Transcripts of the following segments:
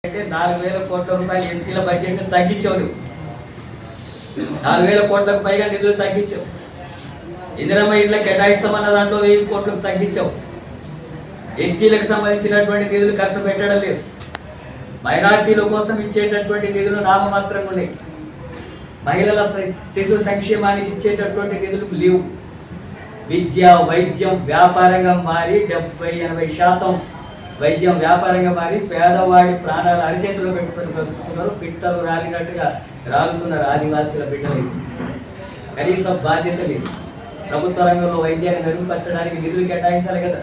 అంటే 4,000 కోట్ల రూపాయలు ఎస్సీల బడ్జెట్ని తగ్గించావు. 4,000 కోట్లకు పైగా నిధులు తగ్గించావు. ఇందిరమ్మ ఇళ్ళ కేటాయిస్తామన్న దాంట్లో 1,000 కోట్లకు తగ్గించావు. ఎస్టీలకు సంబంధించినటువంటి నిధులు ఖర్చు పెట్టడం లేదు. మైనార్టీల కోసం ఇచ్చేటటువంటి నిధులు నామమాత్రంగా ఉన్నాయి. మహిళల శిశు సంక్షేమానికి ఇచ్చేటటువంటి నిధులు లేవు. విద్య వైద్యం వ్యాపారంగా మారి 70-80% వైద్యం వ్యాపారంగా మారి పేదవాడి ప్రాణాలు అరిచేతిలో పెట్టుకొని బ్రతుకుతున్నారు. పిట్టలు రాలినట్టుగా రాలుతున్నారు ఆదివాసీల బిడ్డలైతే. కనీసం బాధ్యత లేదు. ప్రభుత్వ రంగంలో వైద్యాన్ని మెరుగుపరచడానికి నిధులు కేటాయించాలి కదా.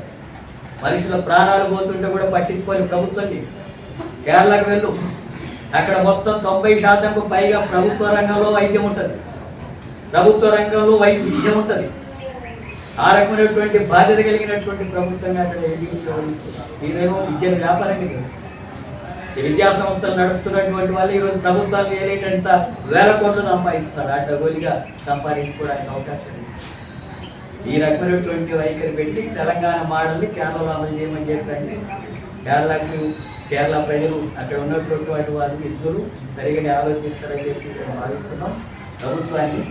మనుషుల ప్రాణాలు పోతుంటే కూడా పట్టించుకొని ప్రభుత్వాన్ని. కేరళకు వెళ్ళు, అక్కడ మొత్తం 90%కు పైగా ప్రభుత్వ రంగంలో వైద్యం ఉంటుంది, ప్రభుత్వ రంగంలో విద్య ఉంటుంది. ఆ రకమైనటువంటి బాధ్యత కలిగినటువంటి ప్రభుత్వంగా అక్కడ మీరేమో విద్యను వ్యాపారంగా చేస్తారు. ఈ విద్యా సంస్థలు నడుపుతున్నటువంటి వాళ్ళు ఈరోజు ప్రభుత్వాలు ఏలేటంత 1,000 కోట్లు సంపాదిస్తున్నారు. అడ్డగోలిగా సంపాదించుకోవడానికి అవకాశం ఇస్తారు. ఈ రకమైనటువంటి వైఖరి పెట్టి తెలంగాణ మోడల్ని కేరళలో అమలు చేయమని చెప్పండి. కేరళ ప్రజలు అక్కడ ఉన్నటువంటి వారికి ఇద్దరు సరిగ్గా ఆలోచిస్తారని చెప్పి మేము భావిస్తున్నాం. ప్రభుత్వాన్ని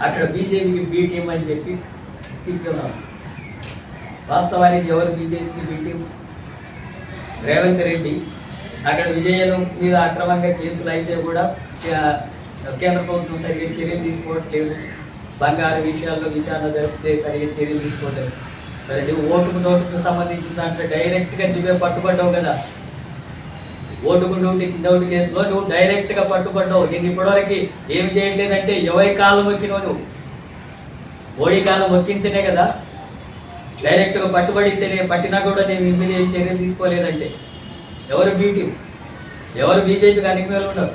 అక్కడ బీజేపీకి బీటీఎం అని చెప్పి సిపిఎం. వాస్తవానికి ఎవరు బీజేపీకి బీటీఎం? రేవంత్ రెడ్డి. అక్కడ విజయనం మీద అక్రమంగా కేసులు అయితే కూడా కేంద్ర ప్రభుత్వం సరిగ్గా చర్యలు తీసుకోవట్లేదు. బంగారు విషయాల్లో విచారణ జరిపితే సరిగ్గా చర్యలు తీసుకోవట్లేదు. సరే, నువ్వు ఓటుకు నోటుకు సంబంధించిన దాంట్లో డైరెక్ట్గా నువ్వే పట్టుబడ్డావు కదా. ఓటుకు నోటు కేసులో నువ్వు డైరెక్ట్గా పట్టుబడ్డావు. నేను ఇప్పటివరకు ఏమి చేయట్లేదంటే ఎవరి కాలం మొక్కినావు నువ్వు? మోడీ కాలం మొక్కింటేనే కదా. డైరెక్ట్గా పట్టుబడితేనే, పట్టినా కూడా నేను ఇంటి చర్యలు తీసుకోలేదంటే ఎవరు బీటీ, ఎవరు బీజేపీకి అనిమేలు ఉండవు.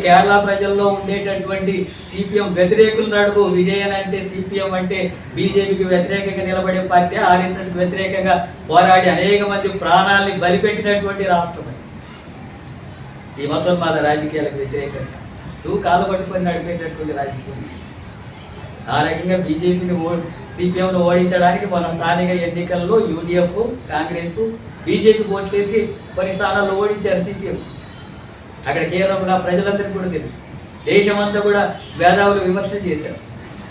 కేరళ ప్రజల్లో ఉండేటటువంటి సిపిఎం వ్యతిరేకులను అడుగు. విజయన్ అంటే సిపిఎం అంటే బీజేపీకి వ్యతిరేకంగా నిలబడే పార్టీ, ఆర్ఎస్ఎస్కి వ్యతిరేకంగా పోరాడి అనేక మంది ప్రాణాలని బలిపెట్టినటువంటి రాష్ట్రం. ఈ మతోన్మాద రాజకీయాలకు వ్యతిరేకంగా నువ్వు కాలు పట్టుకొని నడిపేటటువంటి రాజకీయం. ఆ రకంగా బీజేపీని సిపిఎంను ఓడించడానికి మొన్న స్థానిక ఎన్నికల్లో యూడిఎఫ్, కాంగ్రెస్, బీజేపీ ఓట్లేసి కొన్ని స్థానాల్లో ఓడించారు సిపిఎం. అక్కడ కేరళ ప్రజలందరికీ కూడా తెలుసు. దేశమంతా కూడా మేధావులు విమర్శలు చేశారు.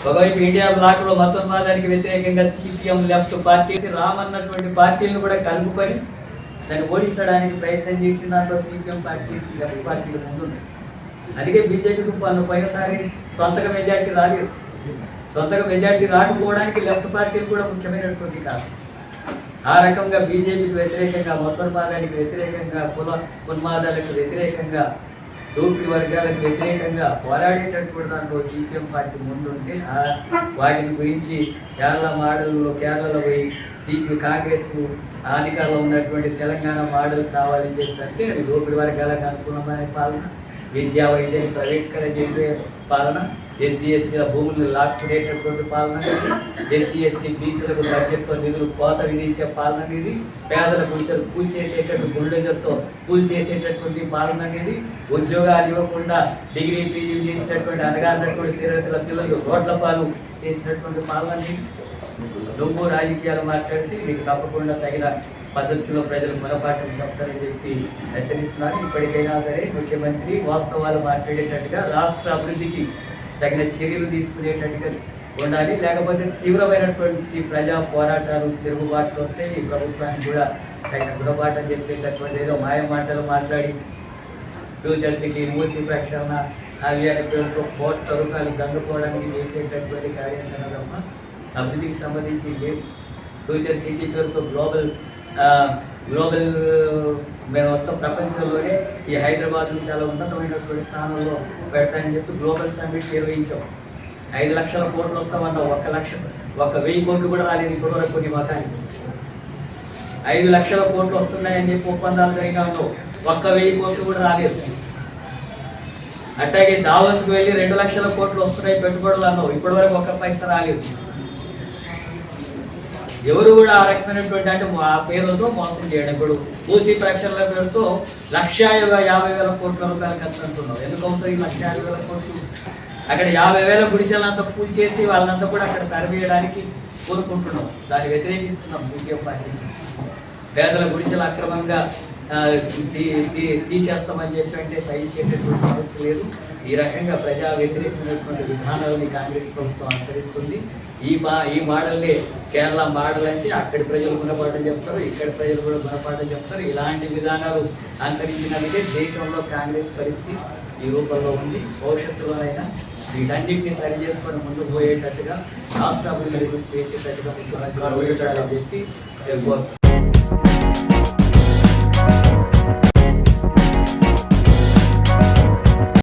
ఒకవైపు ఇండియా బ్లాక్లో మతోన్మాదానికి వ్యతిరేకంగా సిపిఎం లెఫ్ట్ పార్టీ రామన్నటువంటి పార్టీలను కూడా కలుపుకొని దాన్ని ఓడించడానికి ప్రయత్నం చేసిన దాంట్లో సిపిఎం పార్టీ, లెఫ్ట్ పార్టీలు ముందున్నాయి. అందుకే బీజేపీకి పోయినసారి సొంతగా మెజార్టీ రాలేదు. సొంతగా మెజార్టీ రాకపోవడానికి లెఫ్ట్ పార్టీలు కూడా ముఖ్యమైనటువంటి కాదు. ఆ రకంగా బీజేపీకి వ్యతిరేకంగా, మతోన్మాదానికి వ్యతిరేకంగా, ఉన్మాదాలకు వ్యతిరేకంగా, దోపిడీ వర్గాలకు వ్యతిరేకంగా పోరాడేటటువంటి దాంట్లో సిపిఎం పార్టీ ముందుంటే వాటిని గురించి కేరళ మోడల్లో కేరళలో పోయి కాంగ్రెస్ అధికారంలో ఉన్నటువంటి తెలంగాణ మోడల్ కావాలని చెప్పంటే అది దోపిడీ వర్గాలకు అనుకూలమైన పాలన, విద్యా వైద్యాన్ని ప్రైవేటీకరణ చేసే పాలన, ఎస్సీ ఎస్టీల భూములను లాక్కునేటటువంటి పాలన అనేది, ఎస్సీ ఎస్టీ బీసీలకు బడ్జెట్తో నిధులు కోత విధించే పాలన అనేది, పేదల గుడిసెలు కూల్చేసేటటువంటి బుల్డోజర్తో కూల్చేసేటటువంటి పాలన అనేది, ఉద్యోగాలు ఇవ్వకుండా డిగ్రీ పీజీలు చేసినటువంటి అనగారినటువంటి తరగతుల పిల్లలు రోడ్ల పాలు చేసినటువంటి పాలన అనేది. నువ్వు రాజకీయాలు మాట్లాడితే నీకు తప్పకుండా తగిన పద్ధతిలో ప్రజలు గుణపాఠం చెప్తారని చెప్పి హెచ్చరిస్తున్నారు. ఇప్పటికైనా సరే ముఖ్యమంత్రి వాస్తవాలు మాట్లాడేటట్టుగా, రాష్ట్ర అభివృద్ధికి తగిన చర్యలు తీసుకునేటట్టుగా ఉండాలి. లేకపోతే తీవ్రమైనటువంటి ప్రజా పోరాటాలు, తిరుగుబాట్లు వస్తే ఈ ప్రభుత్వానికి కూడా తగిన గుణపాఠం చెప్పేటటువంటి ఏదో మాయ మాటలు మాట్లాడి ఫ్యూచర్ సిటీ, మూసి ప్రక్షాళన అవి అనే పేరుతో కోట్ల రూపాయలు దండుకోవడానికి చేసేటటువంటి కార్యాచరణ తప్ప అభివృద్ధికి సంబంధించి లేదు. ఫ్యూచర్ సిటీ పేరుతో గ్లోబల్ మేము మొత్తం ప్రపంచంలోనే ఈ హైదరాబాద్ను చాలా ఉన్నతమైనటువంటి స్థానంలో పెడతాయని చెప్పి గ్లోబల్ సమ్మిట్ నిర్వహించాం. 5 లక్షల కోట్లు వస్తామన్నావు. 1,1000 కోట్లు కూడా రాలేదు ఇప్పటివరకు కొన్ని మతానికి. 5 లక్షల కోట్లు వస్తున్నాయని చెప్పి ఒప్పందాలు జరిగినా ఉన్నావు. 1,000 కోట్లు కూడా రాలేదు. అట్లాగే దావోస్కి వెళ్ళి 2 లక్షల కోట్లు వస్తున్నాయి పెట్టుబడులు అన్నావు. ఇప్పటివరకు 1 పైసా రాలేదు. ఎవరు కూడా ఆ రకమైనటువంటి అంటే ఆ పేరుతో మోసం చేయడం. ఇప్పుడు మూసీ ప్రక్షాళన పేరుతో 1,50,000 కోట్ల రూపాయలు ఖర్చు అంటున్నావు. ఎందుకు అవుతుంది 1,50,000 కోట్లు? అక్కడ 50,000 గుడిసెలంతా పూజ చేసి వాళ్ళంతా కూడా అక్కడ తరివేయడానికి కోరుకుంటున్నాం. దాన్ని వ్యతిరేకిస్తున్నాం సిపిఎం పార్టీకి. పేదల గుడిసెలు అక్రమంగా తీసేస్తామని చెప్పి అంటే సహించేటటువంటి సమస్య లేదు. ఈ రకంగా ప్రజా వ్యతిరేకమైనటువంటి విధానాలని కాంగ్రెస్ ప్రభుత్వం అనుసరిస్తుంది. ఈ మోడల్ని కేరళ మోడల్ అంటే అక్కడి ప్రజలు గుణపాఠం చెప్తారు, ఇక్కడి ప్రజలు కూడా గుణపాఠం చెప్తారు. ఇలాంటి విధానాలు అనుసరించినందుకే దేశంలో కాంగ్రెస్ పరిస్థితి ఈ రూపంలో ఉంది. భవిష్యత్తులోనైనా వీటన్నింటినీ సరి చేసుకొని ముందుకు పోయేటట్టుగా రాష్ట్ర అభివృద్ధి చేసేటట్టుగా ముఖ్యమంత్రి చెప్పి కోరుతున్నాను.